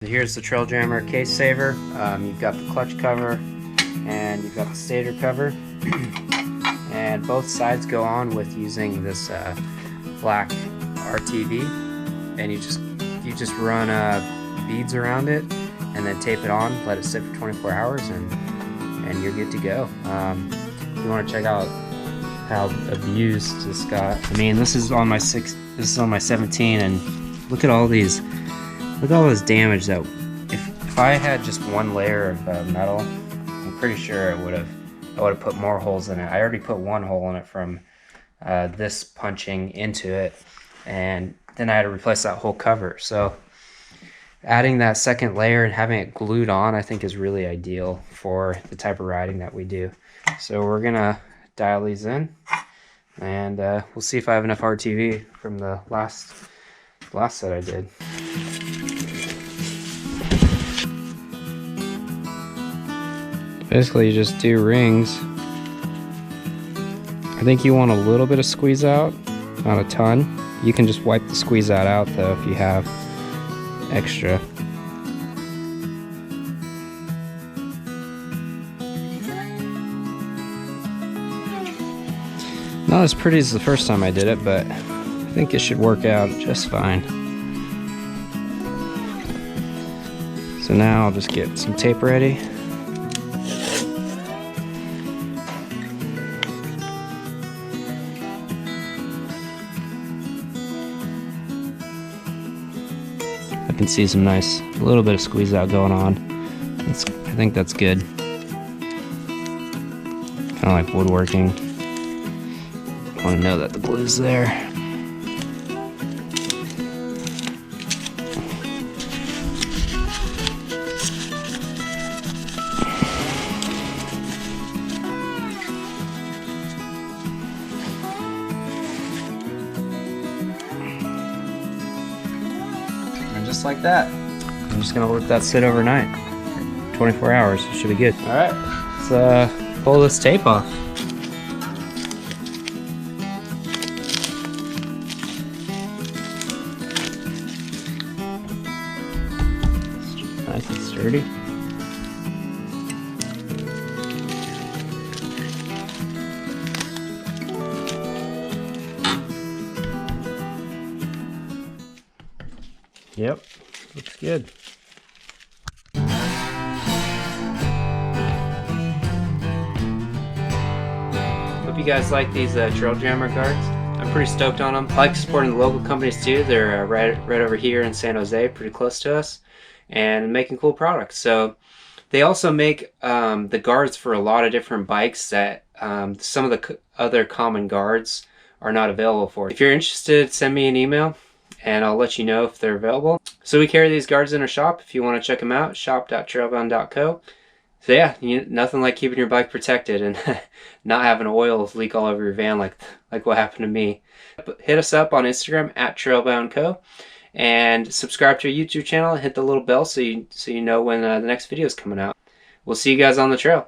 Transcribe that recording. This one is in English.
Here's the Trailjammer case saver. You've got the clutch cover and you've got the stator cover, and both sides go on with using this black RTV, and you just run beads around it and then tape it on, let it sit for 24 hours, and you're good to go. If you want to check out how abused this got, I mean, this is on my 17, and look at all these. Look at all this damage that if I had just one layer of metal, I'm pretty sure I would have put more holes in it. I already put one hole in it from this punching into it, and then I had to replace that whole cover. So adding that second layer and having it glued on, I think, is really ideal for the type of riding that we do. So we're gonna dial these in, and we'll see if I have enough RTV from the last set I did. Basically, you just do rings. I think you want a little bit of squeeze out, not a ton. You can just wipe the squeeze out though if you have extra. Not as pretty as the first time I did it, but I think it should work out just fine. So now I'll just get some tape ready. I can see some nice, a little bit of squeeze out going on. I think that's good. Kind of like woodworking. I want to know that the glue's there. And just like that, I'm just gonna let that sit overnight. 24 hours, it should be good. All right, let's pull this tape off. Nice and sturdy. Yep, looks good. Hope you guys like these Trailjammer guards. I'm pretty stoked on them. I like supporting the local companies too. They're right over here in San Jose, pretty close to us, and making cool products. So they also make the guards for a lot of different bikes that some of the other common guards are not available for. If you're interested, send me an email and I'll let you know if they're available. So we carry these guards in our shop. If you want to check them out, shop.trailbound.co. So yeah, nothing like keeping your bike protected and not having oil leak all over your van like what happened to me. Hit us up on Instagram @trailboundco, and subscribe to our YouTube channel and hit the little bell so you know when the next video is coming out. We'll see you guys on the trail.